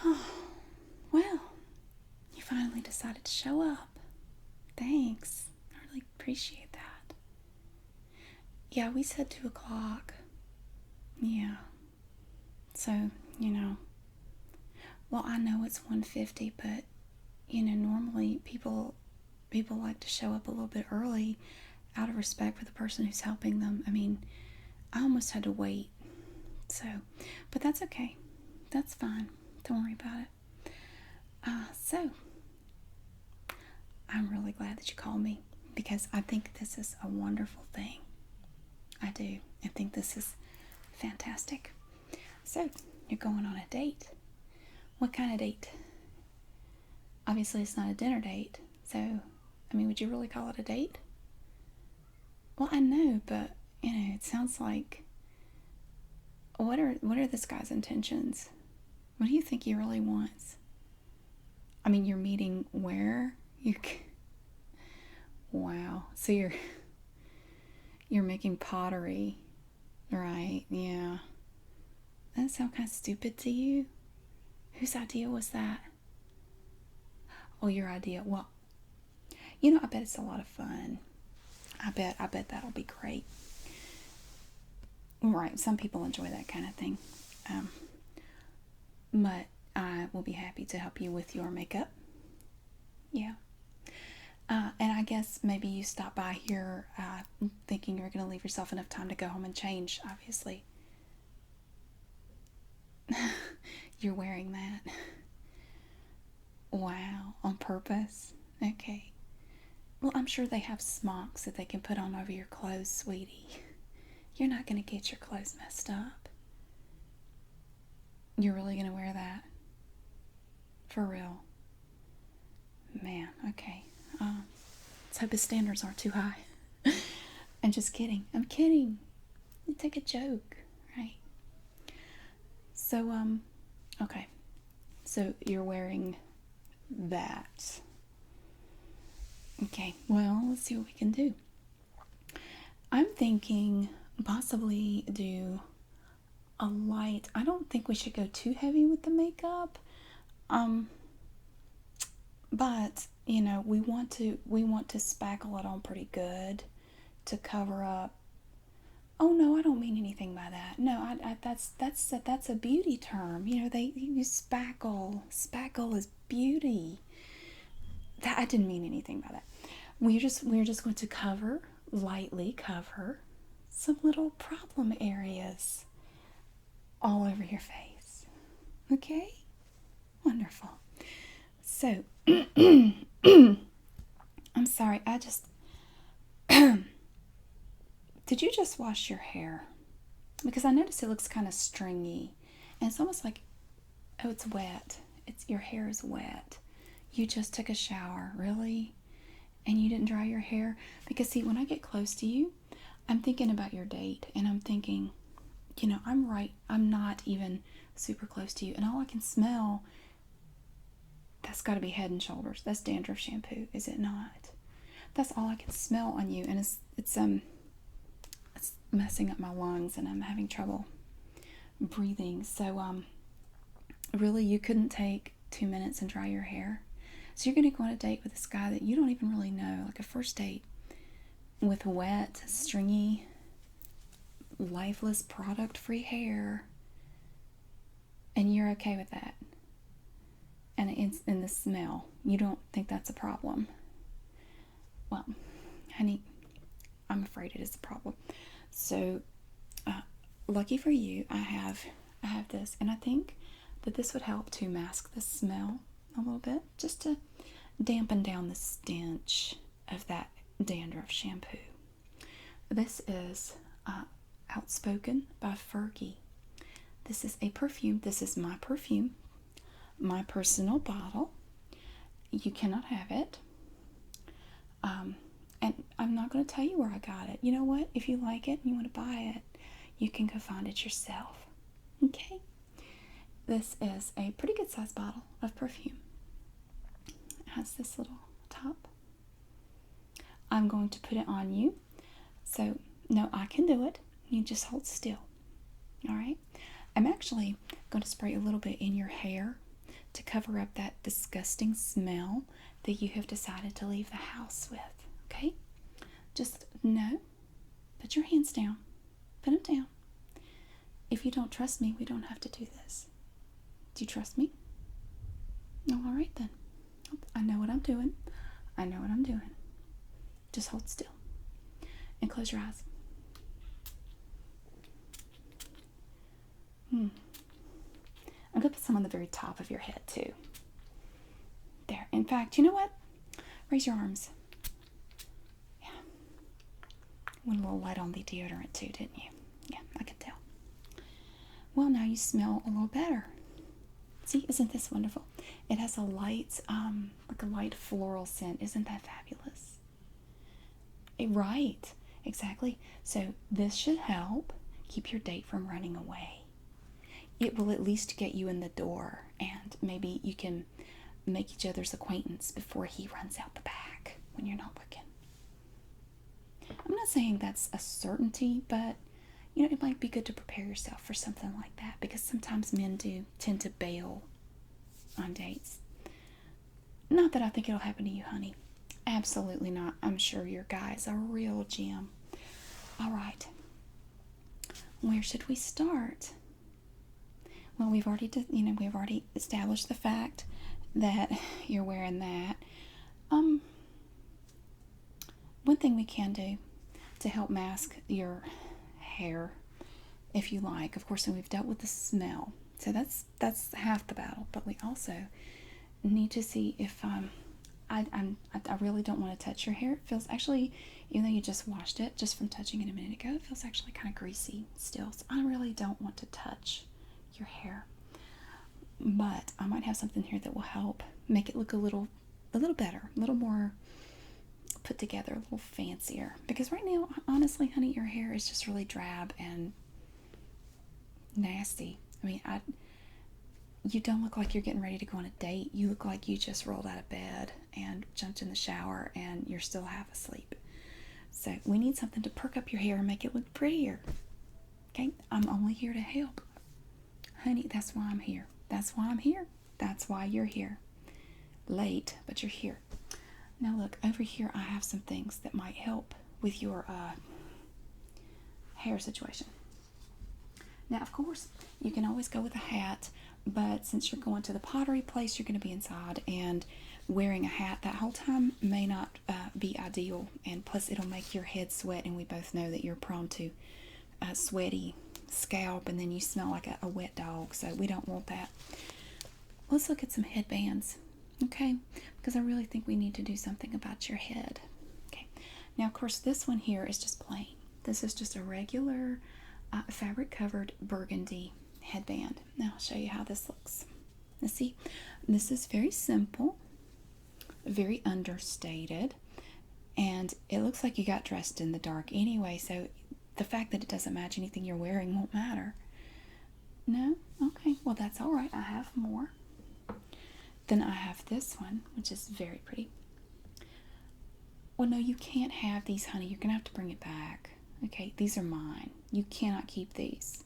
Oh, well, you finally decided to show up. Thanks. I really appreciate that. Yeah, we said 2 o'clock. Yeah. So, well, I know it's 1:50, but, normally people like to show up a little bit early out of respect for the person who's helping them. I mean, I almost had to wait. So, but that's okay. That's fine. Don't worry about it. So, I'm really glad that you called me because I think this is a wonderful thing. I do. I think this is fantastic. So, you're going on a date. What kind of date? Obviously, it's not a dinner date. So, I mean, would you really call it a date? Well, I know, but, it sounds like... What are this guy's intentions? What do you think he really wants? I mean, you're meeting where? Wow. So you're making pottery, right? Yeah. That sound kind of stupid to you? Whose idea was that? Oh, your idea. Well, I bet it's a lot of fun. I bet that'll be great. Right. Some people enjoy that kind of thing. But I will be happy to help you with your makeup. Yeah. And I guess maybe you stop by here thinking you're going to leave yourself enough time to go home and change, obviously. You're wearing that. Wow, on purpose? Okay. Well, I'm sure they have smocks that they can put on over your clothes, sweetie. You're not going to get your clothes messed up. You're really going to wear that? For real? Man, okay. Let's hope his standards aren't too high. I'm just kidding. I'm kidding. You take a joke, right? So, okay. So you're wearing that. Okay, well, let's see what we can do. I'm thinking possibly do a light. I don't think we should go too heavy with the makeup. But, we want to spackle it on pretty good to cover up. Oh no, I don't mean anything by that. No, that's a beauty term. They use spackle. Spackle is beauty. That I didn't mean anything by that. We're just going to lightly cover some little problem areas all over your face. Okay? Wonderful. So, I'm sorry, did you just wash your hair? Because I noticed it looks kind of stringy. And it's almost like, oh, it's wet. Your hair is wet. You just took a shower, really? And you didn't dry your hair? Because see, when I get close to you, I'm thinking about your date. And I'm thinking, I'm not even super close to you. And all I can smell, that's got to be Head and Shoulders. That's dandruff shampoo, is it not? That's all I can smell on you. And it's messing up my lungs and I'm having trouble breathing. So, really, you couldn't take 2 minutes and dry your hair? So you're going to go on a date with this guy that you don't even really know, like a first date, with wet, stringy, lifeless, product-free hair, and you're okay with that? And it's in the smell. You don't think that's a problem? Well, honey, I'm afraid it is a problem. So, lucky for you, I have this, and I think that this would help to mask the smell a little bit, just to dampen down the stench of that dandruff shampoo. This is Outspoken by Fergie. This is a perfume. This is my perfume, my personal bottle. You cannot have it. And I'm not going to tell you where I got it. You know what? If you like it and you want to buy it, you can go find it yourself. Okay? This is a pretty good sized bottle of perfume. It has this little top. I'm going to put it on you. So, no, I can do it. You just hold still. All right? I'm actually going to spray a little bit in your hair to cover up that disgusting smell that you have decided to leave the house with. Okay? Just no. Put your hands down. Put them down. If you don't trust me, we don't have to do this. Do you trust me? Oh, all right then. I know what I'm doing. I know what I'm doing. Just hold still and close your eyes. I'm going to put some on the very top of your head too. There. In fact, you know what? Raise your arms. Yeah. Went a little light on the deodorant too, didn't you? Yeah, I can tell. Well, now you smell a little better. See, isn't this wonderful? It has a light, like a light floral scent. Isn't that fabulous? Right, exactly. So this should help keep your date from running away. It will at least get you in the door, and maybe you can make each other's acquaintance before he runs out the back when you're not looking. I'm not saying that's a certainty, but you know, it might be good to prepare yourself for something like that, because sometimes men do tend to bail on dates. Not that I think it'll happen to you, honey. Absolutely not. I'm sure your guy's a real gem. All right. Where should we start? Well, we've already established the fact that you're wearing that. One thing we can do to help mask your hair, if you like, of course, and we've dealt with the smell, so that's half the battle. But we also need to see if I really don't want to touch your hair. It feels actually, even though you just washed it, just from touching it a minute ago, it feels actually kind of greasy still. So I really don't want to touch your hair, but I might have something here that will help make it look a little better, a little more put together, a little fancier. Because right now, honestly, honey, your hair is just really drab and nasty. I mean, you don't look like you're getting ready to go on a date. You look like you just rolled out of bed and jumped in the shower and you're still half asleep. So we need something to perk up your hair and make it look prettier. Okay, I'm only here to help. Honey, that's why I'm here. That's why I'm here. That's why you're here. Late, but you're here. Now look, over here I have some things that might help with your hair situation. Now, of course, you can always go with a hat, but since you're going to the pottery place, you're going to be inside, and wearing a hat that whole time may not be ideal, and plus it'll make your head sweat, and we both know that you're prone to sweaty scalp, and then you smell like a wet dog, so we don't want that. Let's look at some headbands, okay? Because I really think we need to do something about your head. Okay, now of course this one here is just plain. This is just a regular fabric covered burgundy headband. Now I'll show you how this looks. Now see, this is very simple, very understated, and it looks like you got dressed in the dark anyway, so the fact that it doesn't match anything you're wearing won't matter. No? Okay, well that's alright. I have more. Then I have this one, which is very pretty. Well, no, you can't have these, honey. You're going to have to bring it back. Okay, these are mine. You cannot keep these.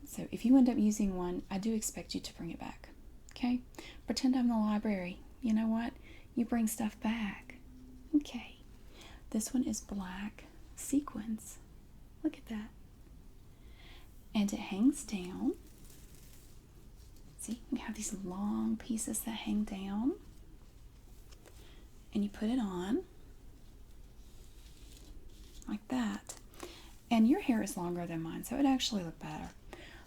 So if you end up using one, I do expect you to bring it back. Okay? Pretend I'm the library. You know what? You bring stuff back. Okay. This one is black sequins. Look at that. And it hangs down. See, we have these long pieces that hang down. And you put it on like that. And your hair is longer than mine, so it actually look better.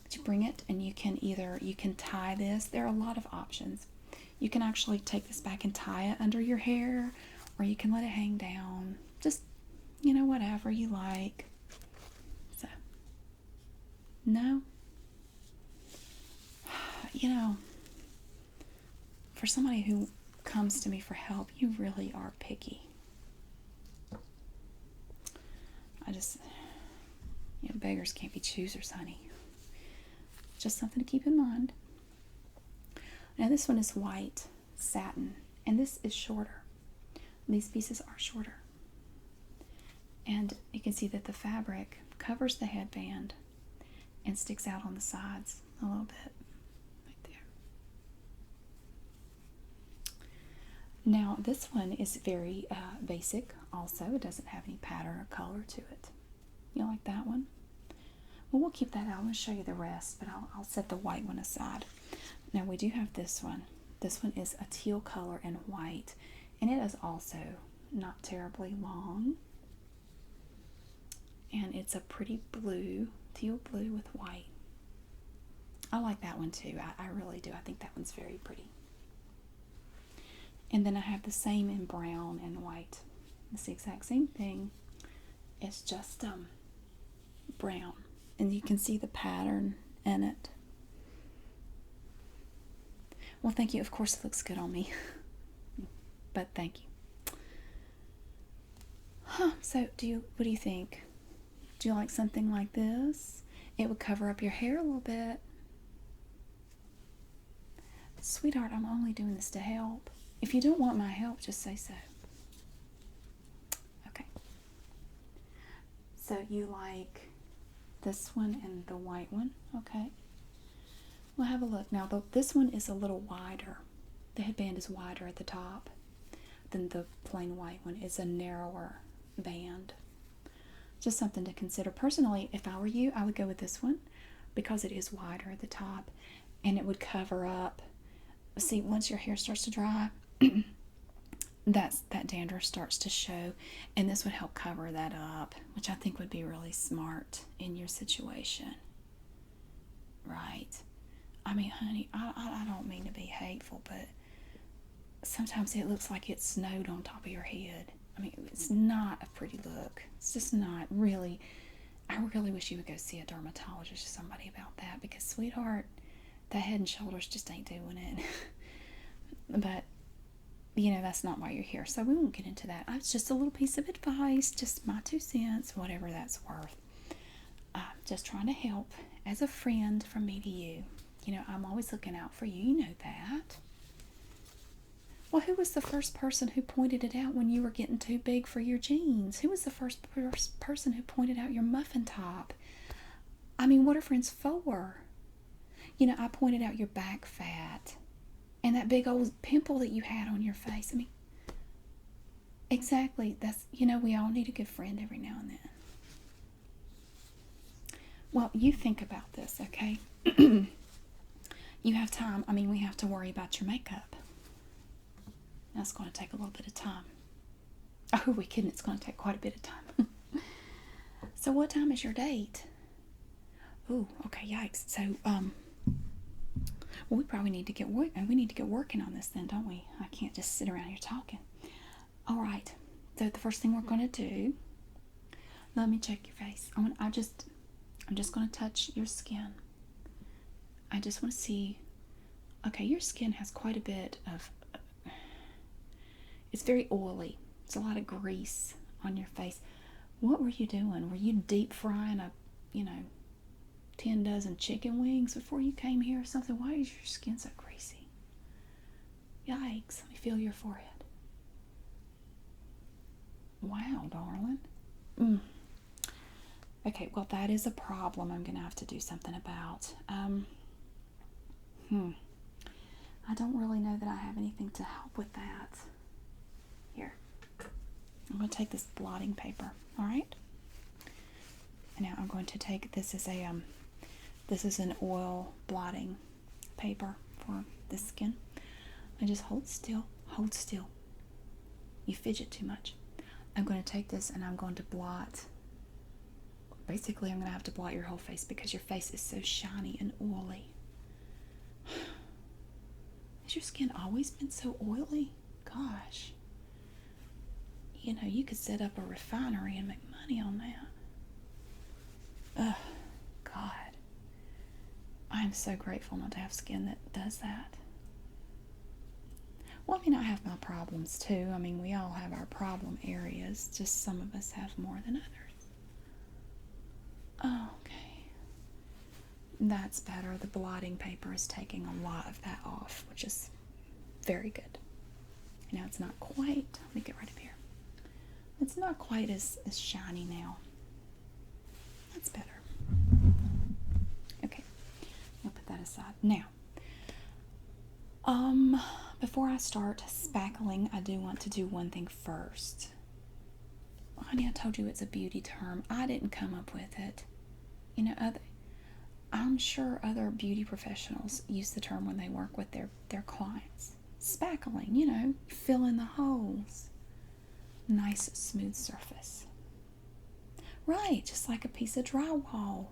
But you bring it and you can tie this. There are a lot of options. You can actually take this back and tie it under your hair, or you can let it hang down. Just, you know, whatever you like. So, no. You know, for somebody who comes to me for help, you really are picky. Beggars can't be choosers, honey. Just something to keep in mind. Now this one is white satin, and this is shorter. These pieces are shorter. And you can see that the fabric covers the headband and sticks out on the sides a little bit, right there. Now, this one is very basic also. It doesn't have any pattern or color to it. You like that one? Well, we'll keep that out. I'm going to show you the rest, but I'll set the white one aside. Now, we do have this one. This one is a teal color and white, and it is also not terribly long. And it's a pretty blue, teal blue with white. I like that one too. I really do. I think that one's very pretty. And then I have the same in brown and white. It's the exact same thing. It's just brown. And you can see the pattern in it. Well, thank you. Of course, it looks good on me. But thank you. So, what do you think? Do you like something like this? It would cover up your hair a little bit. Sweetheart, I'm only doing this to help. If you don't want my help, just say so. Okay. So you like this one and the white one? Okay. Well, have a look. Now, this one is a little wider. The headband is wider at the top than the plain white one. It's a narrower band. Just something to consider. Personally, if I were you, I would go with this one because it is wider at the top and it would cover up. See, once your hair starts to dry, that dandruff starts to show, and this would help cover that up, which I think would be really smart in your situation. Right. I mean, honey, I don't mean to be hateful, but sometimes it looks like it snowed on top of your head. I mean, it's not a pretty look. It's just not really. I really wish you would go see a dermatologist or somebody about that, because, sweetheart, the Head and Shoulders just ain't doing it. But, you know, that's not why you're here, so we won't get into that. It's just a little piece of advice, just my 2 cents, whatever that's worth. I'm just trying to help as a friend from me to you. You know, I'm always looking out for you. You know that. Well, who was the first person who pointed it out when you were getting too big for your jeans? Who was the first person who pointed out your muffin top? I mean, what are friends for? You know, I pointed out your back fat and that big old pimple that you had on your face. I mean, exactly. That's, you know, we all need a good friend every now and then. Well, you think about this, okay? You have time. I mean, we have to worry about your makeup. That's going to take a little bit of time. Oh, who are we kidding? It's going to take quite a bit of time. So what time is your date? Oh, okay, yikes. So, well, we probably need to get working on this then, don't we? I can't just sit around here talking. All right. So the first thing we're going to do, let me check your face. I'm just going to touch your skin. I just want to see. Okay, your skin has quite a bit of. It's very oily. It's a lot of grease on your face. What were you doing? Were you deep frying 10 dozen chicken wings before you came here or something? Why is your skin so greasy? Yikes. Let me feel your forehead. Wow, darling. Okay, well, that is a problem I'm going to have to do something about. I don't really know that I have anything to help with that. Here. I'm going to take this blotting paper, all right? And now I'm going to take, this is an oil blotting paper for the skin. And just hold still. You fidget too much. I'm going to take this and I'm going to blot. Basically, I'm going to have to blot your whole face because your face is so shiny and oily. Has your skin always been so oily? Gosh. You know, you could set up a refinery and make money on that. Ugh, God. I am so grateful not to have skin that does that. Well, I mean, I have my problems too. I mean, we all have our problem areas. Just some of us have more than others. Okay. That's better. The blotting paper is taking a lot of that off, which is very good. Now it's not quite, let me get rid of here. It's not quite as shiny now. That's better. Okay, I'll put that aside. Now, before I start spackling, I do want to do one thing first. Honey, I told you it's a beauty term. I didn't come up with it. You know, I'm sure other beauty professionals use the term when they work with their clients. Spackling, you know, fill in the holes. Nice smooth surface. Right, just like a piece of drywall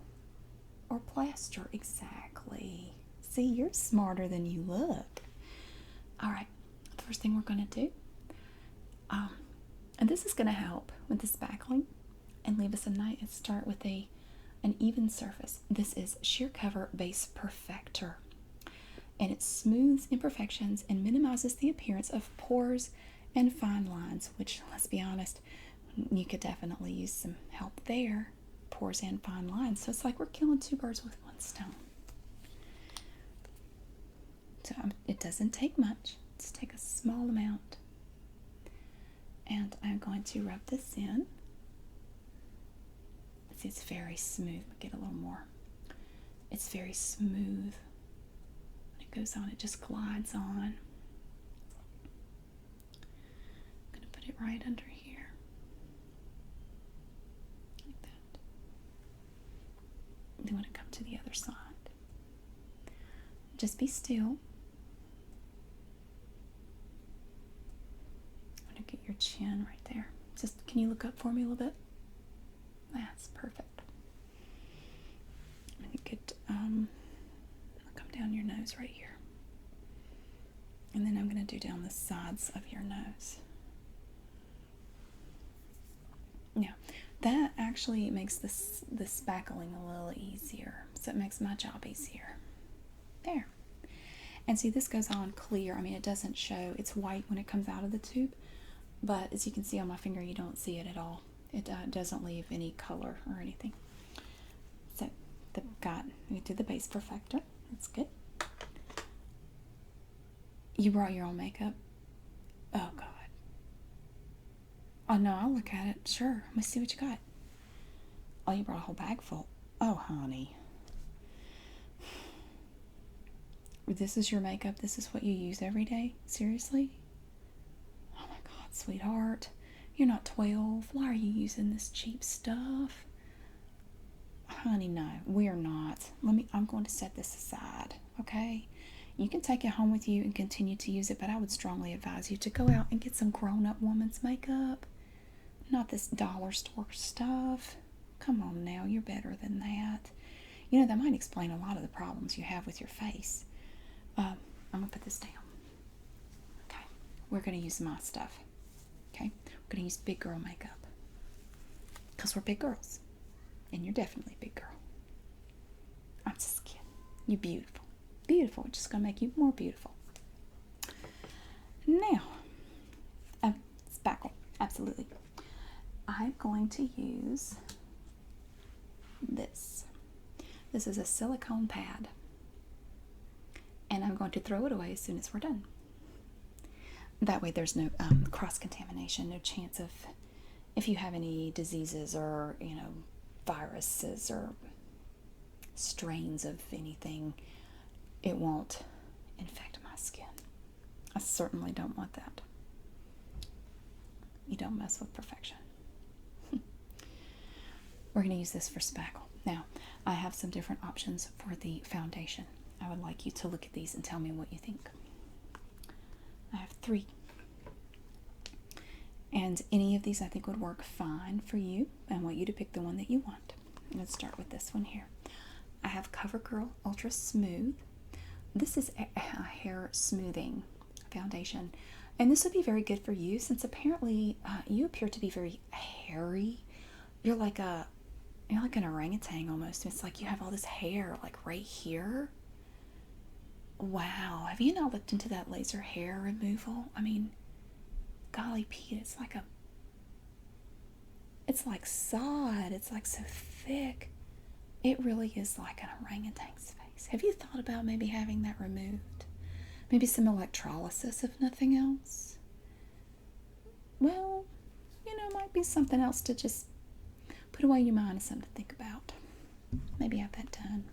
or plaster. Exactly. See, you're smarter than you look. All right, the first thing we're going to do, and this is going to help with the spackling and leave us a nice start with an even surface. This is Sheer Cover Base Perfector, and it smooths imperfections and minimizes the appearance of pores and fine lines, which, let's be honest, you could definitely use some help there. Pores and fine lines. So it's like we're killing two birds with one stone. So it doesn't take much. Just take a small amount. And I'm going to rub this in. See, it's very smooth. Get a little more. It's very smooth. When it goes on, it just glides on. I'm going to put it right under here. Like that. And then when I come to the other side, just be still. I'm going to get your chin right there. Just, can you look up for me a little bit? That's perfect. I'm going to get, I'll come down your nose right here. And then I'm going to do down the sides of your nose. Now, that actually makes the spackling a little easier. So it makes my job easier. There. And see, this goes on clear. I mean, it doesn't show. It's white when it comes out of the tube. But as you can see on my finger, you don't see it at all. It doesn't leave any color or anything. So, we did the base perfector. That's good. You brought your own makeup? Oh, God. Oh, no, I'll look at it. Sure. Let me see what you got. Oh, you brought a whole bag full. Oh, honey. This is your makeup? This is what you use every day? Seriously? Oh, my God, sweetheart. You're not 12. Why are you using this cheap stuff? Honey, no, we're not. I'm going to set this aside, okay? You can take it home with you and continue to use it, but I would strongly advise you to go out and get some grown-up woman's makeup. Not this dollar store stuff. Come on now, you're better than that. You know, that might explain a lot of the problems you have with your face. I'm going to put this down. Okay, we're going to use my stuff. Okay, we're going to use big girl makeup. Because we're big girls. And you're definitely a big girl. I'm just kidding. You're beautiful. Beautiful. It's just going to make you more beautiful. Now, spackle. Absolutely. I'm going to use this. This is a silicone pad. And I'm going to throw it away as soon as we're done. That way there's no cross-contamination, no chance of, if you have any diseases or, you know, viruses or strains of anything, it won't infect my skin. I certainly don't want that. You don't mess with perfection. We're going to use this for spackle. Now, I have some different options for the foundation. I would like you to look at these and tell me what you think. I have 3. And any of these I think would work fine for you. I want you to pick the one that you want. Let's start with this one here. I have CoverGirl Ultra Smooth. This is a hair smoothing foundation. And this would be very good for you since apparently you appear to be very hairy. You're like an orangutan almost. It's like you have all this hair like right here. Wow, have you not looked into that laser hair removal? I mean, golly Pete, it's like sod. It's like so thick. It really is like an orangutan's face. Have you thought about maybe having that removed? Maybe some electrolysis, if nothing else? Well, you know, it might be something else to just put away in your mind and something to think about. Maybe have that done.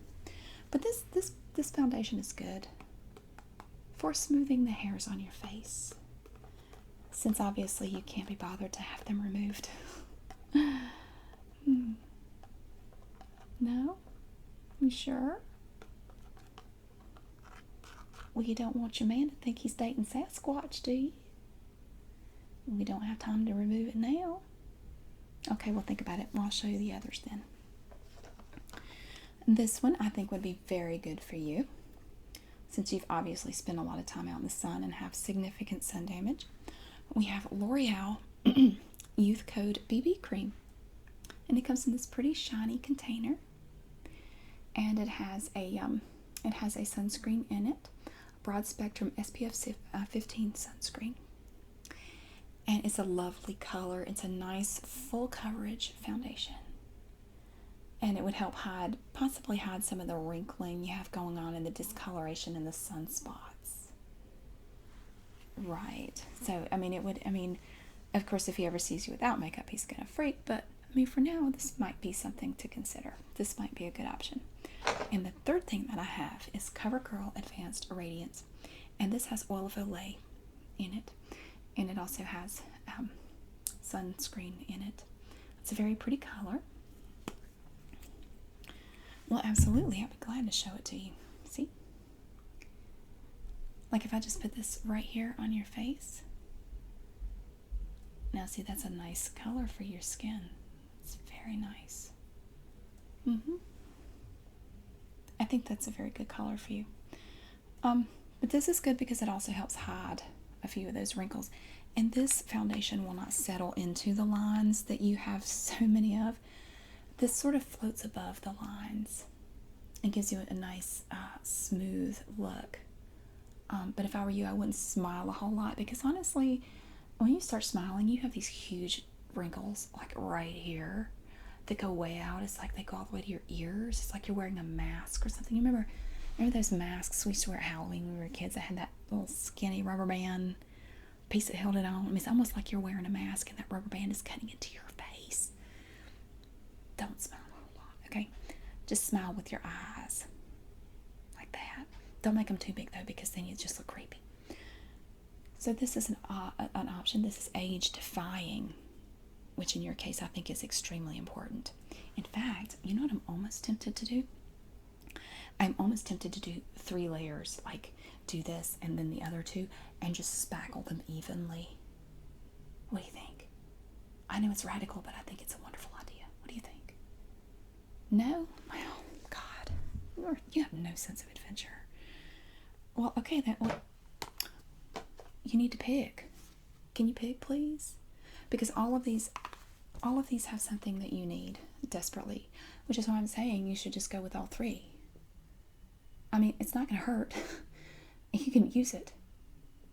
But this foundation is good for smoothing the hairs on your face, since obviously you can't be bothered to have them removed. No? You sure? Well, you don't want your man to think he's dating Sasquatch, do you? We don't have time to remove it now. Okay, well, think about it. I'll show you the others then. This one I think would be very good for you, since you've obviously spent a lot of time out in the sun and have significant sun damage. We have L'Oreal Youth Code BB Cream, and it comes in this pretty shiny container, and it has a sunscreen in it, a broad spectrum SPF 15 sunscreen, and it's a lovely color. It's a nice full coverage foundation, and it would help possibly hide some of the wrinkling you have going on and the discoloration and the sunspots. Right. So, of course, if he ever sees you without makeup, he's gonna freak, but for now, this might be something to consider. This might be a good option. And the third thing that I have is CoverGirl Advanced Radiance, and this has oil of Olay in it, and it also has sunscreen in it. It's a very pretty color. Well, absolutely, I'd be glad to show it to you. See? Like if I just put this right here on your face. Now see, that's a nice color for your skin. It's very nice. I think that's a very good color for you. But this is good because it also helps hide a few of those wrinkles. And this foundation will not settle into the lines that you have so many of. This sort of floats above the lines and gives you a nice smooth look. But if I were you, I wouldn't smile a whole lot, because honestly, when you start smiling, you have these huge wrinkles like right here that go way out. It's like they go all the way to your ears. It's like you're wearing a mask or something. You remember those masks we used to wear at Halloween when we were kids that had that little skinny rubber band piece that held it on? It's almost like you're wearing a mask and that rubber band is cutting into your face. Don't smile a whole lot, okay? Just smile with your eyes like that. Don't make them too big though, because then you just look creepy. So this is an option. This is age defying, which in your case I think is extremely important. In fact, you know what I'm almost tempted to do? I'm almost tempted to do 3 layers, like do this and then the other 2, and just spackle them evenly. What do you think? I know it's radical, but I think it's a wonderful idea. What do you think? No? Well, God, you have no sense of adventure. Well, okay then. Well, you need to pick. Can you pick, please? Because all of these have something that you need desperately, which is why I'm saying you should just go with all 3. It's not going to hurt. You can use it.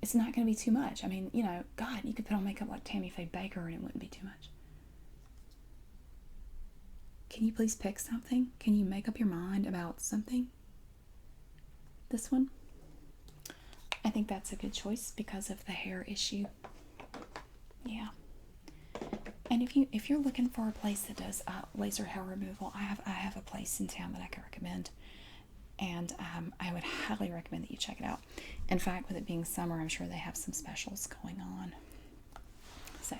It's not going to be too much. God, you could put on makeup like Tammy Faye Baker and it wouldn't be too much. Can you please pick something? Can you make up your mind about something? This one? I think that's a good choice because of the hair issue. Yeah. And if you're looking for a place that does laser hair removal, I have a place in town that I can recommend. And I would highly recommend that you check it out. In fact, with it being summer, I'm sure they have some specials going on. So,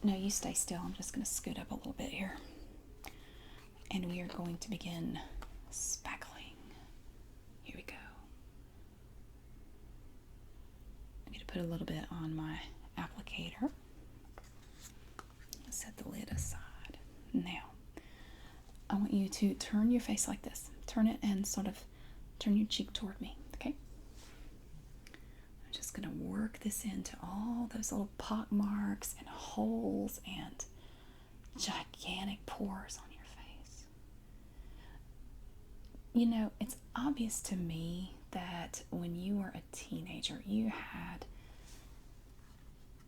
no, you stay still. I'm just going to scoot up a little bit here. And we are going to begin spackling. Here we go. I'm going to put a little bit on my applicator. Set the lid aside. Now, I want you to turn your face like this. Turn it and sort of turn your cheek toward me, okay? I'm just going to work this into all those little pock marks and holes and gigantic pores on your face. It's obvious to me that when you were a teenager, you had,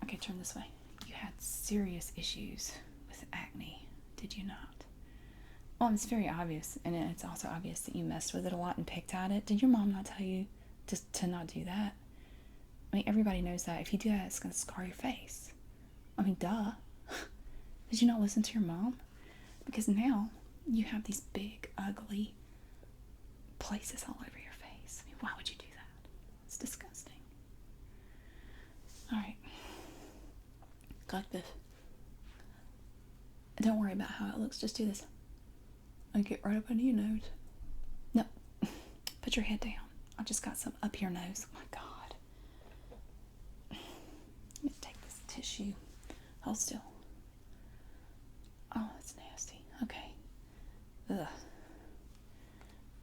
okay, turn this way. You had serious issues with acne, did you not? Well, it's very obvious, and it's also obvious that you messed with it a lot and picked at it. Did your mom not tell you to not do that? Everybody knows that. If you do that, it's going to scar your face. Duh. Did you not listen to your mom? Because now you have these big, ugly places all over your face. Why would you do that? It's disgusting. Like this. Don't worry about how it looks. Just do this. And get right up under your nose. No. Put your head down. I just got some up your nose. Oh my God. Let me take this tissue. Hold still. Oh, that's nasty. Okay. Ugh.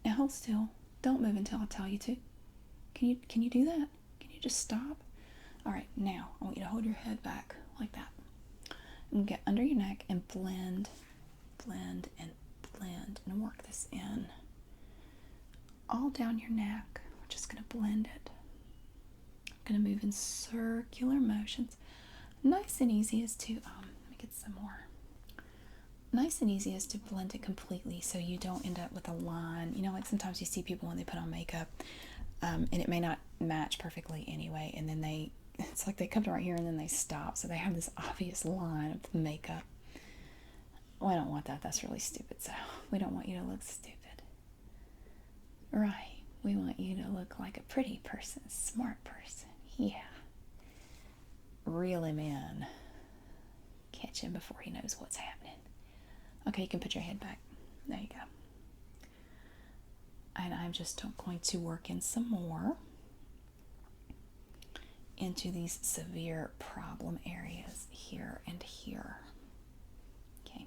Now hold still. Don't move until I tell you to. Can you do that? Can you just stop? Alright, now I want you to hold your head back like that. And get under your neck and blend, blend, and blend, and work this in. All down your neck. We're just going to blend it. I'm going to move in circular motions. Nice and easy is to, let me get some more. Nice and easy is to blend it completely so you don't end up with a line. You know, like sometimes you see people when they put on makeup, and it may not match perfectly anyway, and then it's like they come to right here and then they stop, so they have this obvious line of makeup. Well, I don't want that. That's really stupid, so we don't want you to look stupid. Right. We want you to look like a pretty person, a smart person. Yeah. Reel him in. Catch him before he knows what's happening. Okay, you can put your head back. There you go. And I'm just going to work in some more into these severe problem areas here and here. Okay.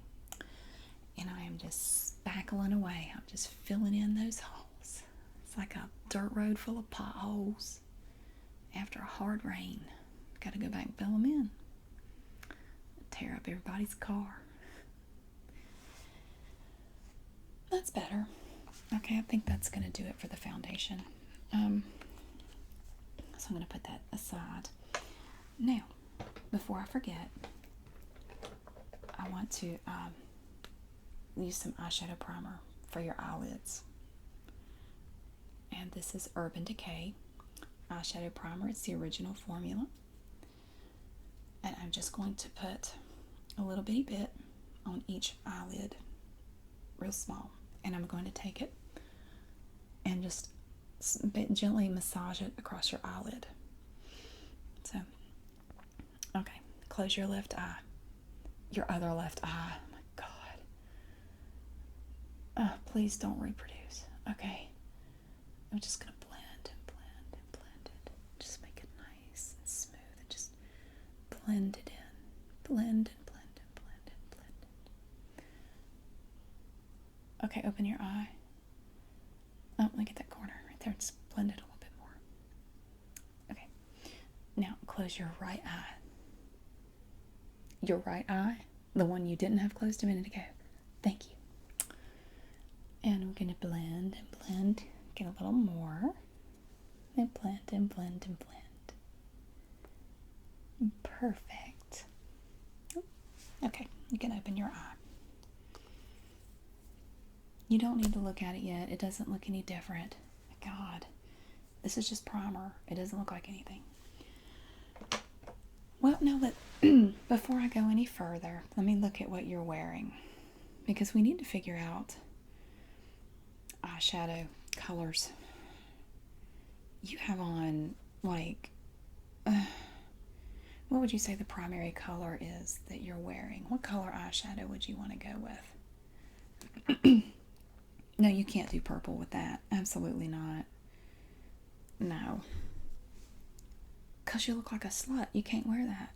And I am just spackling away. I'm just filling in those holes. It's like a dirt road full of potholes after a hard rain. Got to go back and fill them in. Tear up everybody's car. That's better. Okay, I think that's going to do it for the foundation. So I'm going to put that aside. Now, before I forget, I want to use some eyeshadow primer for your eyelids. And this is Urban Decay eyeshadow primer. It's the original formula. And I'm just going to put a little bitty bit on each eyelid, real small. And I'm going to take it and just gently massage it across your eyelid. So, okay, close your left eye, your other left eye. Oh my God. Please don't reproduce. Okay, I'm just going to blend and blend and blend it. Just make it nice and smooth and just blend it in. Blend and blend and blend and blend it. Okay, open your eye. Oh, look at that corner right there. Just blend it a little bit more. Okay. Now close your right eye. Your right eye, the one you didn't have closed a minute ago. Thank you. And we're going to blend and blend. Get a little more. And blend and blend and blend. Perfect. Okay, you can open your eye. You don't need to look at it yet. It doesn't look any different. God, this is just primer. It doesn't look like anything. Well, now before I go any further, let me look at what you're wearing. Because we need to figure out eyeshadow colors. You have on, like, what would you say the primary color is that you're wearing? What color eyeshadow would you want to go with? No, you can't do purple with that. Absolutely not. No. Because you look like a slut. You can't wear that.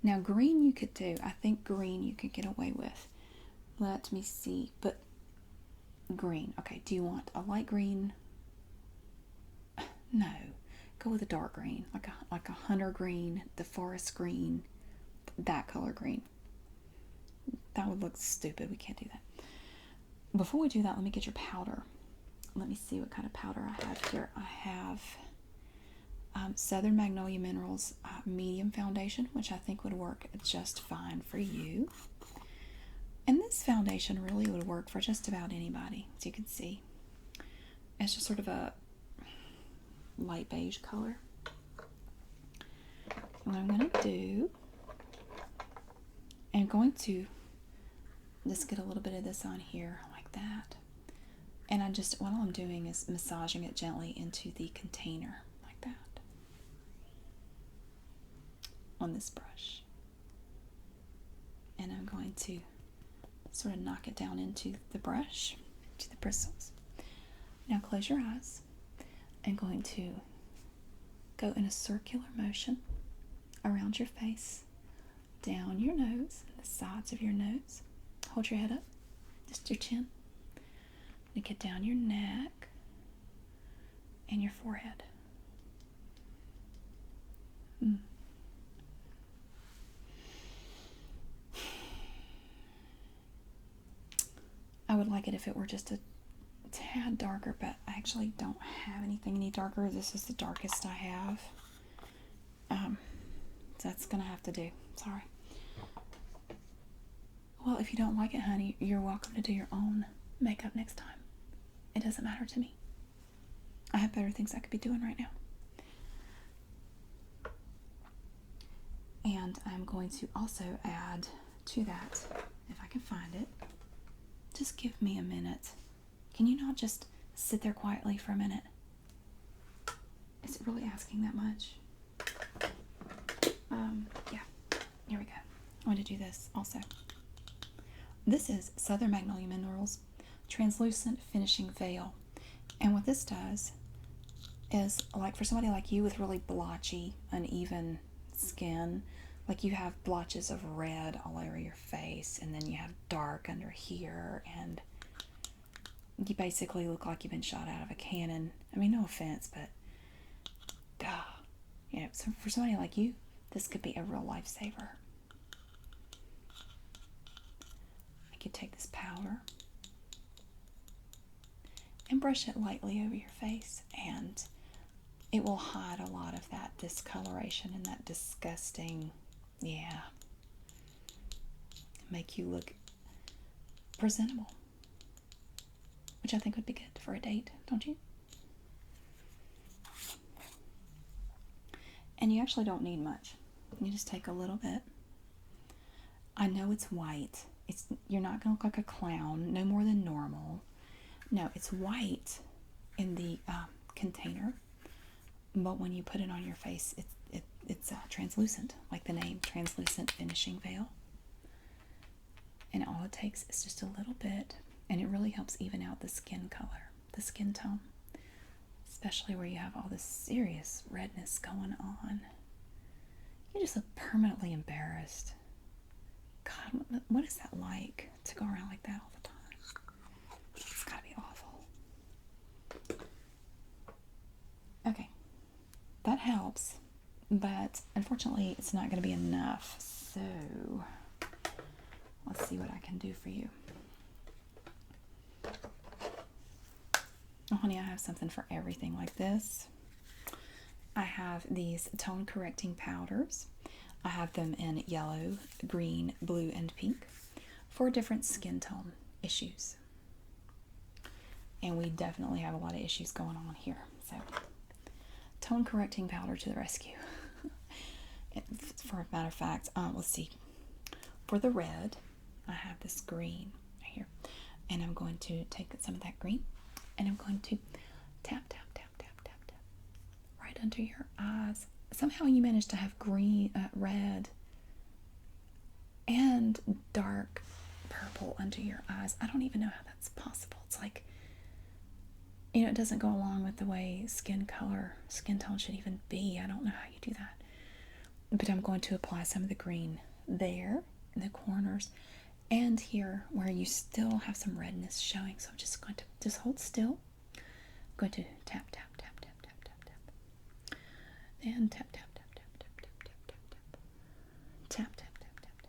Now, green you could do. I think green you could get away with. Let me see. But green. Okay, do you want a light green? No. Go with a dark green. Like a hunter green, the forest green, that color green. That would look stupid. We can't do that. Before we do that, let me get your powder. Let me see what kind of powder I have here. I have Southern Magnolia Minerals Medium Foundation, which I think would work just fine for you. And this foundation really would work for just about anybody, as you can see. It's just sort of a light beige color. What I'm going to do, I'm going to just get a little bit of this on here like that. And what I'm doing is massaging it gently into the container like that. on this brush. And I'm going to sort of knock it down into the brush, to the bristles. Now close your eyes. I'm going to go in a circular motion around your face, down your nose, the sides of your nose. Hold your head up, just your chin. And get down your neck and your forehead. I would like it if it were just a tad darker, but I actually don't have anything any darker. This is the darkest I have. So that's gonna have to do. Sorry. Well, if you don't like it, honey, you're welcome to do your own makeup next time. It doesn't matter to me. I have better things I could be doing right now. And I'm going to also add to that, if I can find it, just give me a minute. Can you not just sit there quietly for a minute? Is it really asking that much? Yeah, here we go. I want to do this also. This is Southern Magnolia Minerals Translucent Finishing Veil. And what this does is, like for somebody like you with really blotchy, uneven skin, like you have blotches of red all over your face, and then you have dark under here, and you basically look like you've been shot out of a cannon. I mean, no offense, but you know, so for somebody like you, this could be a real lifesaver. I could take this powder and brush it lightly over your face, and it will hide a lot of that discoloration and that disgusting, make you look presentable, which I think would be good for a date, don't you? And you actually don't need much. You just take a little bit. I know it's white. You're not going to look like a clown, no more than normal. No, it's white in the container, but when you put it on your face, it's translucent, like the name, Translucent Finishing Veil. And all it takes is just a little bit, and it really helps even out the skin color, the skin tone, especially where you have all this serious redness going on. You just look permanently embarrassed. God, what is that like, to go around like that all the time? It's gotta be awful. Okay, that helps, but unfortunately it's not going to be enough, so let's see what I can do for you. Oh honey, I have something for everything like this. I have these tone correcting powders. I have them in yellow, green, blue, and pink for different skin tone issues. And we definitely have a lot of issues going on here. So, tone correcting powder to the rescue. For a matter of fact, let's see. For the red, I have this green right here. And I'm going to take some of that green, and I'm going to tap, tap, tap, tap, tap, tap, right under your eyes. Somehow you managed to have green, red, and dark purple under your eyes. I don't even know how that's possible. It's like, you know, it doesn't go along with the way skin tone should even be. I don't know how you do that. But I'm going to apply some of the green there in the corners and here where you still have some redness showing. So I'm just going to hold still. I'm going to tap, tap, tap, tap, tap, tap, tap. And tap, tap, tap, tap, tap, tap, tap, tap, tap. Tap, tap, tap, tap,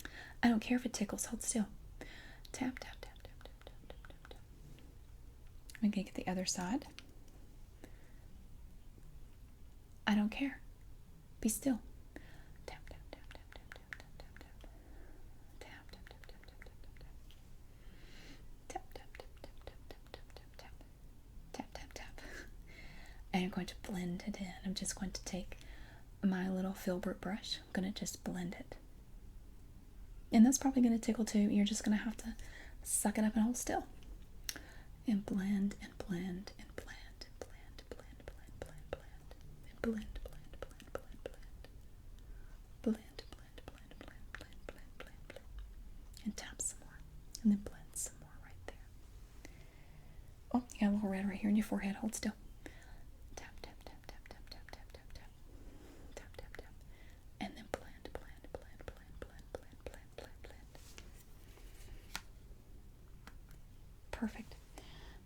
tap. I don't care if it tickles, hold still. Tap, tap, tap, tap, tap, tap, tap, tap, tap. I'm going to get the other side. I don't care. Be still. Tap, tap, tap, tap, tap, tap, tap, tap, tap. Tap, tap, tap, tap, tap, tap, tap, tap. Tap, tap, tap, tap, tap, tap, tap, tap, tap. Tap, tap, tap. And I'm going to blend it in. I'm just going to take my little filbert brush. I'm going to just blend it. And that's probably going to tickle too. You're just going to have to suck it up and hold still. And blend and blend and blend and blend, blend, blend, blend, blend, and blend, blend, blend, blend, blend. Oh, you got a little red right here in your forehead. Hold still. Tap, tap, tap, tap, tap, tap, tap, tap, tap. Tap, tap, tap. And then blend, blend, blend, blend, blend, blend, blend, blend, blend. Perfect.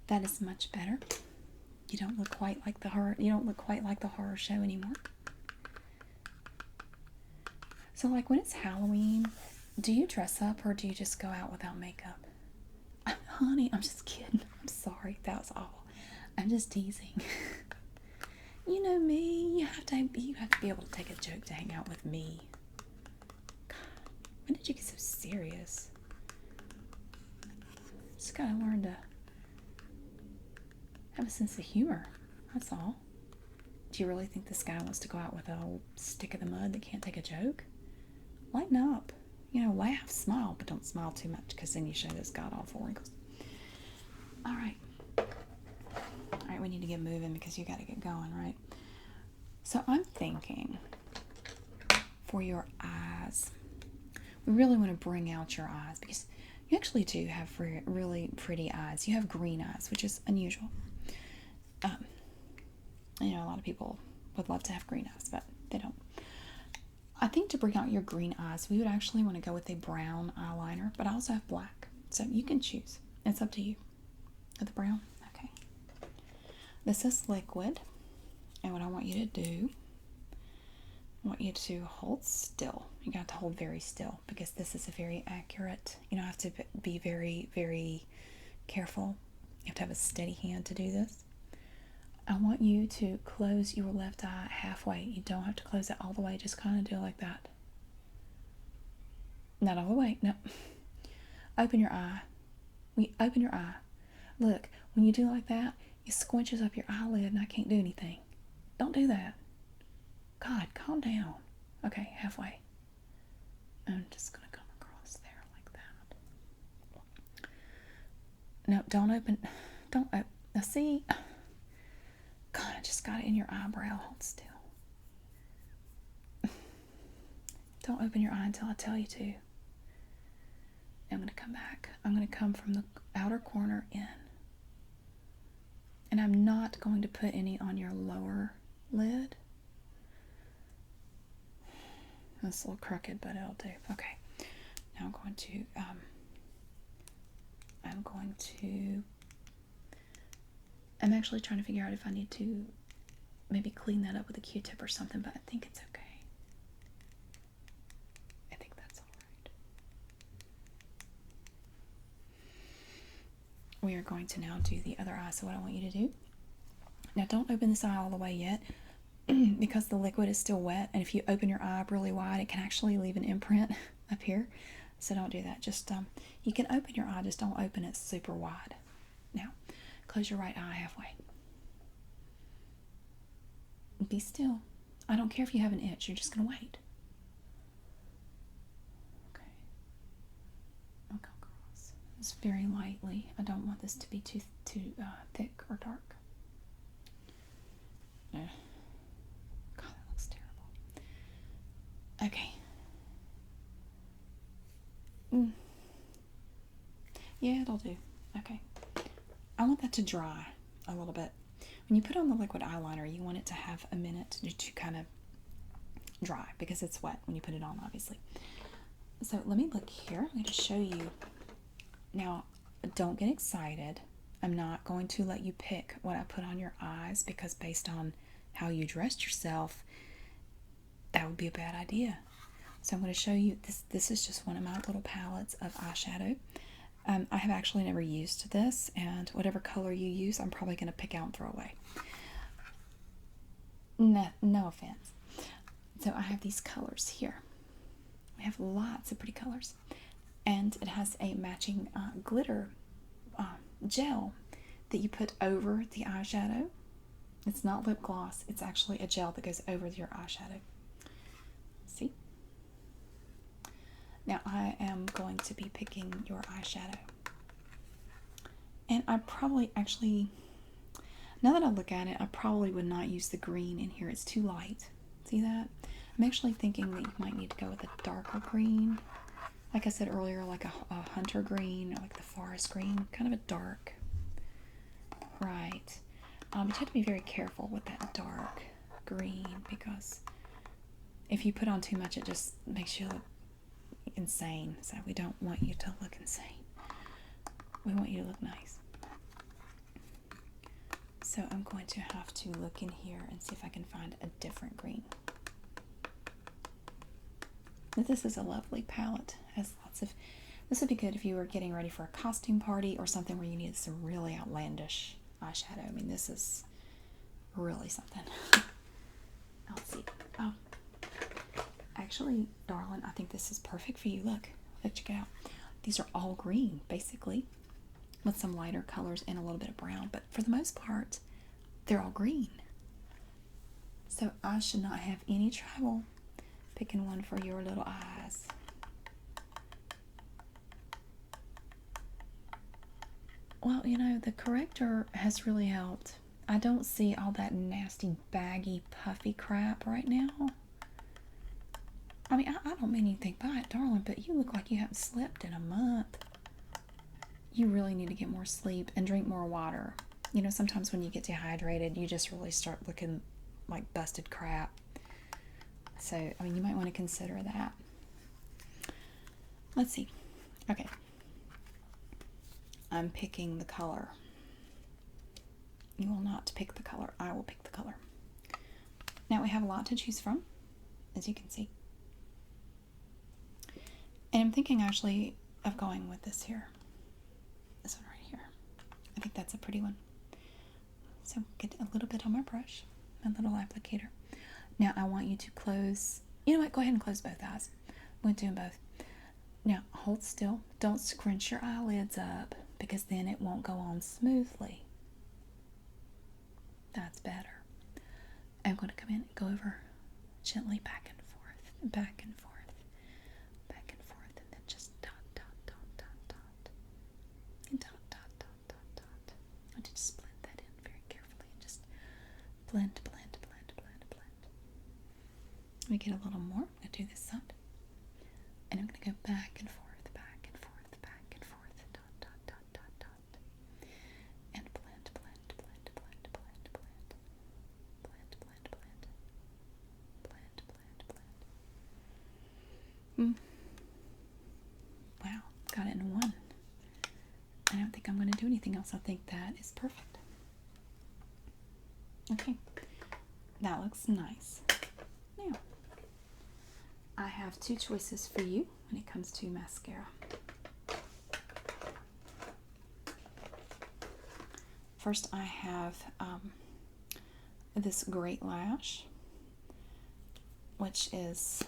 That is much better. You don't look quite like the horror show anymore. So like when it's Halloween, do you dress up or do you just go out without makeup? Honey, I'm just kidding. I'm sorry. That was awful. I'm just teasing. You know me. You have to be able to take a joke to hang out with me. God, when did you get so serious? Just gotta learn to have a sense of humor. That's all. Do you really think this guy wants to go out with an old stick in the mud that can't take a joke? Lighten up. You know, laugh, smile, but don't smile too much because then you show those god-awful wrinkles. All right. All right, we need to get moving because you got to get going, right? So I'm thinking for your eyes, we really want to bring out your eyes because you actually do have really pretty eyes. You have green eyes, which is unusual. You know, a lot of people would love to have green eyes, but they don't. I think to bring out your green eyes, we would actually want to go with a brown eyeliner, but I also have black. So you can choose. It's up to you. With the brown? Okay. This is liquid. And what I want you to do, I want you to hold still. You got to hold very still because this is a very accurate, you have to be very, very careful. You have to have a steady hand to do this. I want you to close your left eye halfway. You don't have to close it all the way. Just kind of do it like that. Not all the way. No. Open your eye. Open your eye. Look, when you do it like that, it squinches up your eyelid and I can't do anything. Don't do that. God, calm down. Okay, halfway. I'm just going to come across there like that. No, don't open. Don't open. Now see... God, I just got it in your eyebrow. Hold still. Don't open your eye until I tell you to. I'm going to come back. I'm going to come from the outer corner in. And I'm not going to put any on your lower lid. That's a little crooked, but it'll do. Okay. Now I'm actually trying to figure out if I need to maybe clean that up with a Q-tip or something, but I think it's okay. I think that's all right. We are going to now do the other eye. So what I want you to do, now don't open this eye all the way yet because the liquid is still wet, and if you open your eye up really wide, it can actually leave an imprint up here. So don't do that. Just you can open your eye, just don't open it super wide. Now, close your right eye halfway. Be still. I don't care if you have an itch. You're just going to wait. Okay. I'll go across. Just very lightly. I don't want this to be too thick or dark. God, that looks terrible. Okay. Yeah, it'll do. Okay. I want that to dry a little bit. When you put on the liquid eyeliner, you want it to have a minute to kind of dry because it's wet when you put it on, obviously. So let me look here. I'm going to show you. Now, don't get excited. I'm not going to let you pick what I put on your eyes because based on how you dressed yourself, that would be a bad idea. So I'm going to show you, this is just one of my little palettes of eyeshadow. I have actually never used this, and whatever color you use, I'm probably going to pick out and throw away. No offense. So I have these colors here. We have lots of pretty colors. And it has a matching glitter gel that you put over the eyeshadow. It's not lip gloss. It's actually a gel that goes over your eyeshadow. See? Now I am going to be picking your eyeshadow. And I probably actually, now that I look at it, I probably would not use the green in here. It's too light. See that? I'm actually thinking that you might need to go with a darker green. Like I said earlier, like a hunter green or like the forest green. Kind of a dark. right. But you have to be very careful with that dark green, because if you put on too much, it just makes you look insane. So we don't want you to look insane. We want you to look nice. So I'm going to have to look in here and see if I can find a different green. But this is a lovely palette. It has lots of. This would be good if you were getting ready for a costume party or something where you needed some really outlandish eyeshadow. I mean, this is really something. Let's see. Oh, actually, darling, I think this is perfect for you. Look, check it out. These are all green, basically, with some lighter colors and a little bit of brown. But for the most part, they're all green. So I should not have any trouble picking one for your little eyes. Well, you know, the corrector has really helped. I don't see all that nasty, baggy, puffy crap right now. I mean, I don't mean anything by it, darling, but you look like you haven't slept in a month. You really need to get more sleep and drink more water. You know, sometimes when you get dehydrated, you just really start looking like busted crap. So, I mean, you might want to consider that. Let's see. Okay. I'm picking the color. You will not pick the color. I will pick the color. Now we have a lot to choose from, as you can see. And I'm thinking actually of going with this here. This one right here. I think that's a pretty one. So get a little bit on my brush, my little applicator. Now I want you to close, you know what, go ahead and close both eyes. I'm going to do them both. Now hold still. Don't scrunch your eyelids up, because then it won't go on smoothly. That's better. I'm going to come in and go over gently back and forth, back and forth, back and forth, and then just dot, dot, dot, dot, dot, and dot, dot, dot, dot, dot. I want to just blend that in very carefully and just blend, blend, blend, blend, blend. Let me get a little more. I'm going to do this side. And I'm going to go back and forth, back and forth, back and forth, dot, dot, dot, dot, dot. And blend, blend, blend, blend, blend, blend. Blend, blend, blend. Blend, blend, blend. Wow, got it in one. I don't think I'm going to do anything else. I think that is perfect. Okay, that looks nice. Now, I have two choices for you when it comes to mascara. First, I have this Great Lash, which is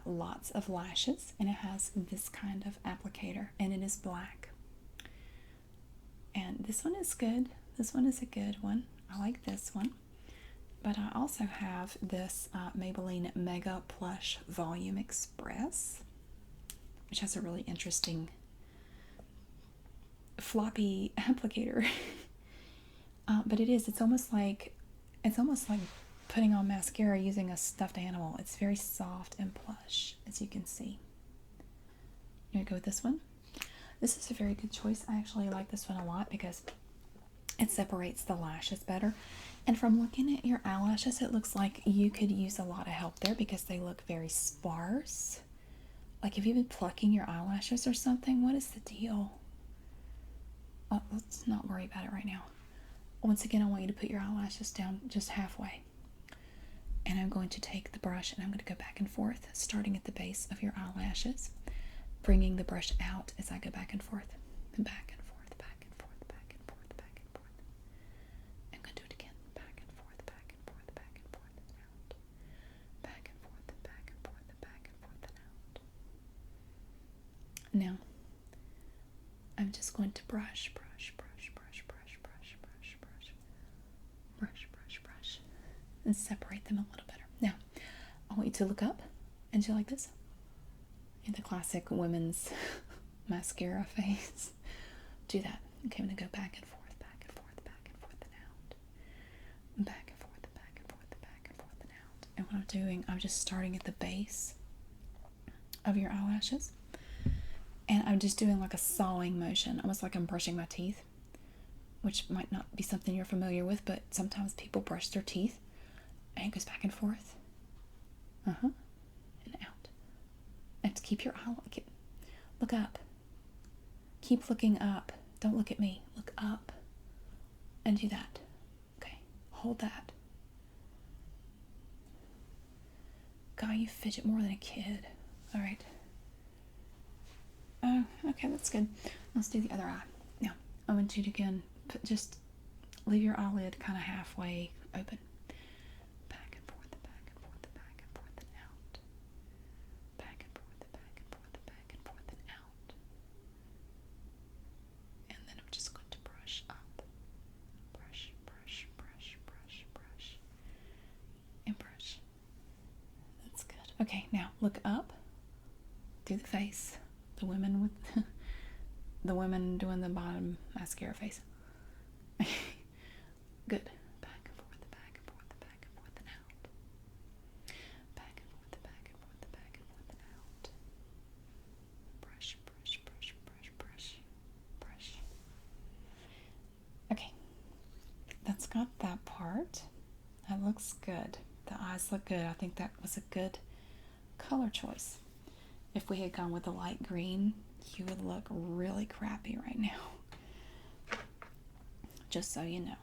lots of lashes, and it has this kind of applicator, and it is black. And this one is good. This one is a good one. I like this one. But I also have this Maybelline Mega Plush Volume Express, which has a really interesting floppy applicator. But it's almost like putting on mascara using a stuffed animal. It's very soft and plush, as you can see. You want to go with this one? This is a very good choice. I actually like this one a lot because it separates the lashes better. And from looking at your eyelashes, it looks like you could use a lot of help there because they look very sparse. Like, have you been plucking your eyelashes or something? What is the deal? Oh, let's not worry about it right now. Once again, I want you to put your eyelashes down just halfway. And I'm going to take the brush and I'm going to go back and forth, starting at the base of your eyelashes, bringing the brush out as I go back and forth, and back and forth, back and forth, back and forth, back and forth. I'm going to do it again. Back and forth, back and forth, back and forth, and out. Back and forth, back and forth, back and forth, and out. Now, I'm just going to brush, brush, brush, brush, brush, brush, brush, brush, brush, brush, brush, and separate them a little better. Now, I want you to look up and do like this. In the classic women's mascara face. Do that. Okay, I'm going to go back and forth, back and forth, back and forth, and out. Back and forth, back and forth, back and forth, and out. And what I'm doing, I'm just starting at the base of your eyelashes. And I'm just doing like a sawing motion, almost like I'm brushing my teeth. which might not be something you're familiar with, but sometimes people brush their teeth and it goes back and forth. And out. And to keep your eye, look up. Keep looking up. Don't look at me. Look up. And do that. Okay. Hold that. God, you fidget more than a kid. All right. Oh, okay, that's good. Let's do the other eye. Now, I want you to again, just leave your eyelid kind of halfway open. Back and forth, back and forth, back and forth, and out. Back and forth, back and forth, back and forth, and out. And then I'm just going to brush up. Brush, brush, brush, brush, brush. And brush. That's good. Okay, now look up. Do the face. The women with the women doing the bottom mascara face. Good. Back and forth, back and forth, back and forth, and out. Back and forth, back and forth, back and forth, and out. Brush, brush, brush, brush, brush, brush. Okay. That's got that part. That looks good. The eyes look good. I think that was a good color choice. If we had gone with a light green, you would look really crappy right now. Just so you know.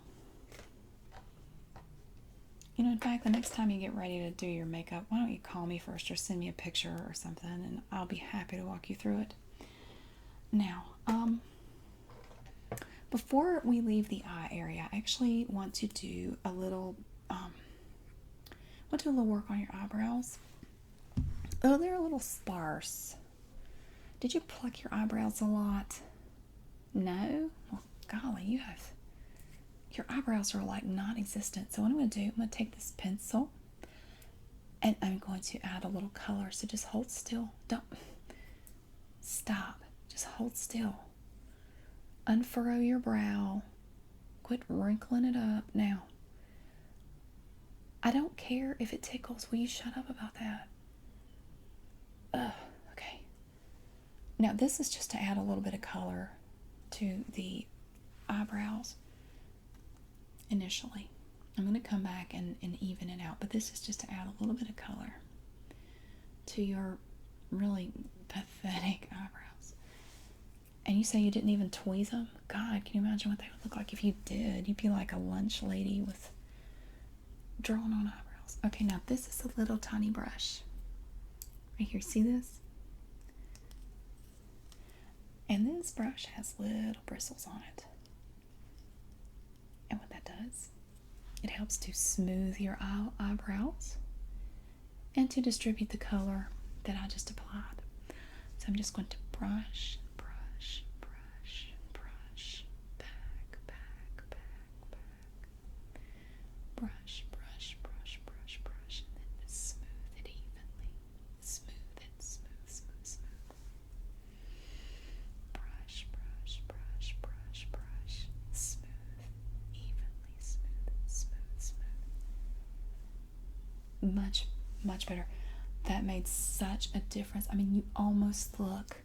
You know, in fact, the next time you get ready to do your makeup, why don't you call me first or send me a picture or something, and I'll be happy to walk you through it. Now, before we leave the eye area, I actually want to do a little, work on your eyebrows. Oh, they're a little sparse. Did you pluck your eyebrows a lot? No? Well, golly, your eyebrows are like non-existent. So what I'm going to do, I'm going to take this pencil and I'm going to add a little color. So just hold still. Don't stop. Just hold still. Unfurrow your brow. Quit wrinkling it up. Now, I don't care if it tickles. Will you shut up about that? Okay. Now this is just to add a little bit of color to the eyebrows initially. I'm going to come back and even it out, but this is just to add a little bit of color to your really pathetic eyebrows. And you say you didn't even tweeze them? God, can you imagine what they would look like if you did? You'd be like a lunch lady with drawn on eyebrows. Okay, now this is a little tiny brush. Right here, see this? And this brush has little bristles on it. And what that does, it helps to smooth your eyebrows and to distribute the color that I just applied. So I'm just going to brush, brush, brush, brush, back, back, back, back. Brush, brush, brush, brush, brush, and then just smooth it evenly. Smooth it, smooth, smooth, smooth. Brush, brush, brush, brush, brush. Smooth, evenly, smooth, smooth, smooth. Much, much better. That made such a difference. I mean, you almost look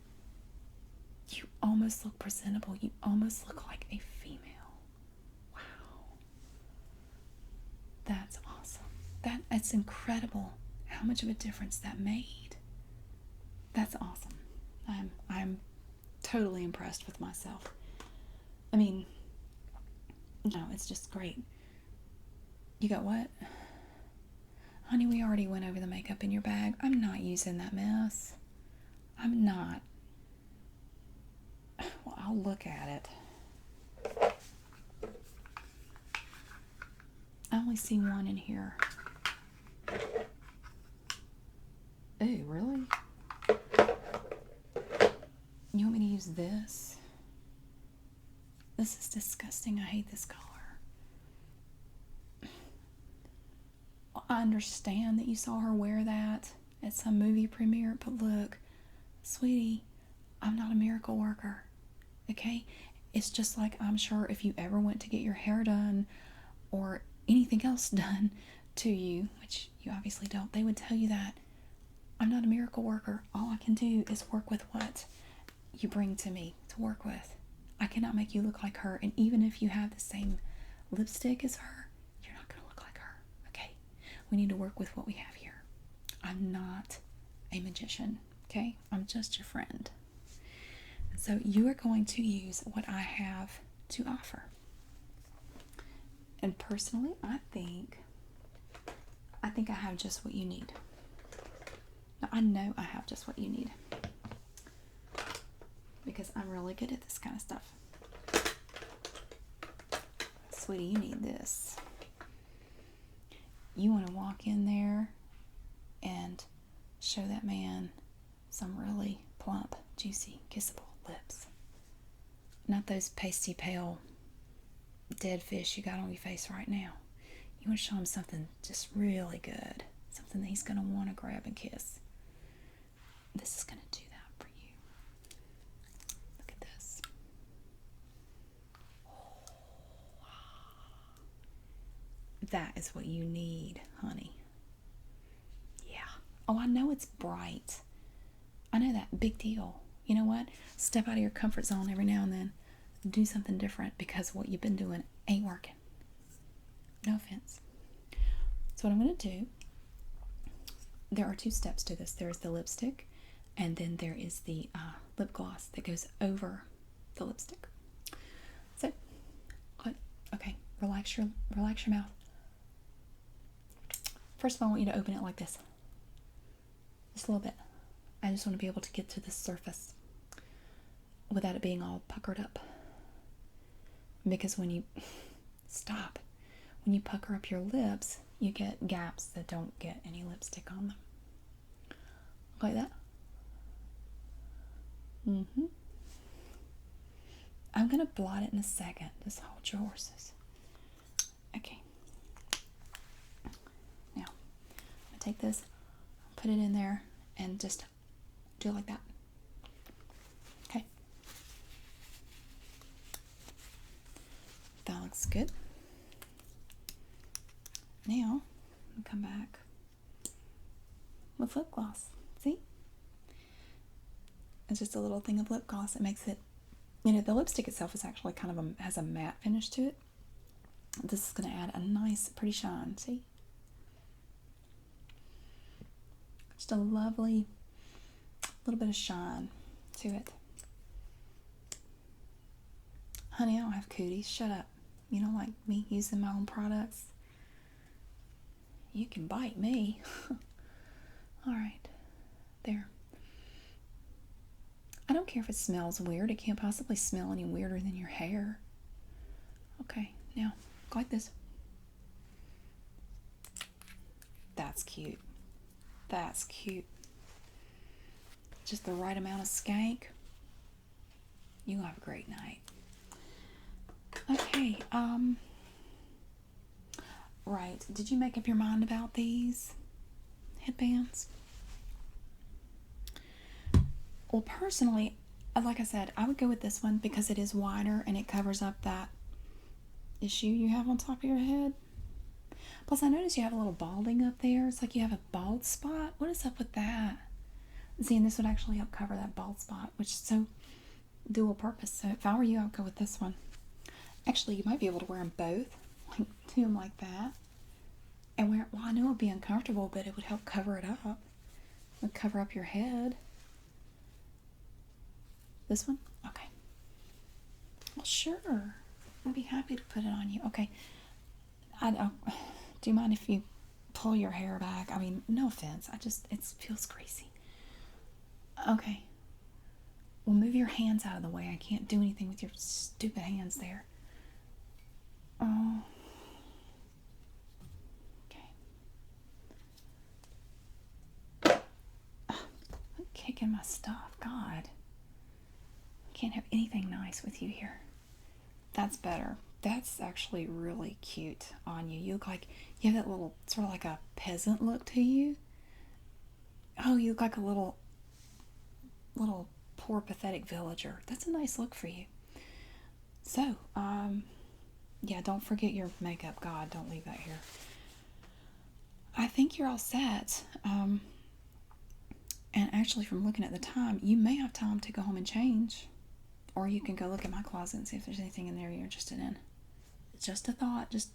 presentable. You almost look like a female. Wow. That's awesome. It's incredible how much of a difference that made. That's awesome. I'm totally impressed with myself. I mean, no, it's just great. You got what? Honey, we already went over the makeup in your bag. I'm not using that mess. I'm not. Well, I'll look at it. I only see one in here. Ooh, really? You want me to use this? This is disgusting. I hate this color. I understand that you saw her wear that at some movie premiere, but look, sweetie, I'm not a miracle worker, okay? It's just like I'm sure if you ever went to get your hair done or anything else done to you, which you obviously don't, they would tell you that. I'm not a miracle worker. All I can do is work with what you bring to me to work with. I cannot make you look like her. And even if you have the same lipstick as her, you're not going to look like her. Okay? We need to work with what we have here. I'm not a magician. Okay? I'm just your friend. So you are going to use what I have to offer. And personally, I think I have just what you need. Now, I know I have just what you need. Because I'm really good at this kind of stuff. Sweetie, you need this. You want to walk in there and show that man some really plump, juicy, kissable lips. Not those pasty pale dead fish you got on your face right now. You want to show him something just really good. Something that he's going to want to grab and kiss. This is going to do that for you. Look at this. Oh, that is what you need, honey. Yeah. Oh, I know it's bright. I know that. Big deal. You know what? Step out of your comfort zone every now and then. Do something different because what you've been doing ain't working. No offense. So what I'm going to do, there are two steps to this. There's the lipstick, and then there is the lip gloss that goes over the lipstick. So, okay, relax your mouth. First of all, I want you to open it like this. Just a little bit. I just want to be able to get to the surface without it being all puckered up. Because when you pucker up your lips, you get gaps that don't get any lipstick on them. Like that. I'm going to blot it in a second. Just hold your horses. Okay. Now, I'm going to take this, put it in there, and just do it like that. Okay. That looks good. Now, I'm come back with lip gloss. See? It's just a little thing of lip gloss. It makes it, the lipstick itself is actually kind of has a matte finish to it. This is going to add a nice, pretty shine. See? Just a lovely little bit of shine to it. Honey, I don't have cooties. Shut up. You don't like me using my own products? You can bite me. Alright. There. I don't care if it smells weird. It can't possibly smell any weirder than your hair. Okay, now, go like this. That's cute. That's cute. Just the right amount of skank. You'll have a great night. Okay, right. Did you make up your mind about these headbands? Well, personally, like I said, I would go with this one because it is wider and it covers up that issue you have on top of your head. Plus, I noticed you have a little balding up there. It's like you have a bald spot. What is up with that? See, and this would actually help cover that bald spot, which is so dual purpose. So if I were you, I would go with this one. Actually, you might be able to wear them both. Like, do them like that. And wear, well, I know it would be uncomfortable, but it would help cover it up. It would cover up your head. This one? Okay. Well, sure. I'd be happy to put it on you. Okay. Do you mind if you pull your hair back? I mean, no offense. It feels greasy. Okay. Well, move your hands out of the way. I can't do anything with your stupid hands there. Oh. Okay. I'm kicking my stuff. God. Can't have anything nice with you here. That's better. That's actually really cute on you. You look like you have that little sort of like a peasant look to you. Oh, you look like a little poor pathetic villager. That's a nice look for you. So, yeah, don't forget your makeup. God, don't leave that here. I think you're all set. And actually, from looking at the time, you may have time to go home and change. Or you can go look at my closet and see if there's anything in there you're interested in. It's just a thought. Just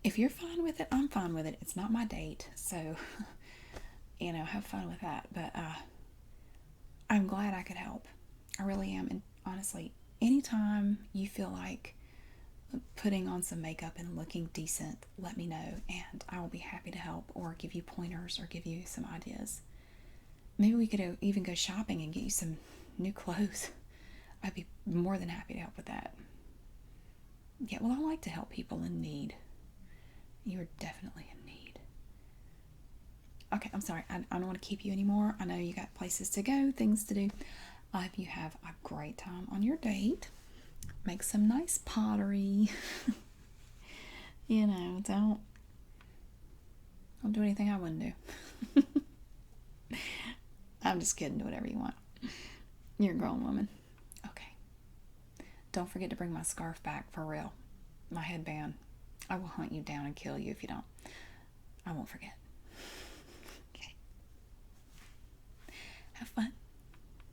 if you're fine with it, I'm fine with it. It's not my date, so have fun with that. But I'm glad I could help. I really am. And honestly, anytime you feel like putting on some makeup and looking decent, let me know, and I will be happy to help or give you pointers or give you some ideas. Maybe we could even go shopping and get you some new clothes. I'd be more than happy to help with that. Yeah, well, I like to help people in need. You're definitely in need. Okay, I'm sorry. I don't want to keep you anymore. I know you got places to go, things to do. I hope you have a great time on your date. Make some nice pottery. Don't do anything I wouldn't do. I'm just kidding. Do whatever you want. You're a grown woman. Okay. Don't forget to bring my scarf back for real. My headband. I will hunt you down and kill you if you don't. I won't forget. Okay. Have fun.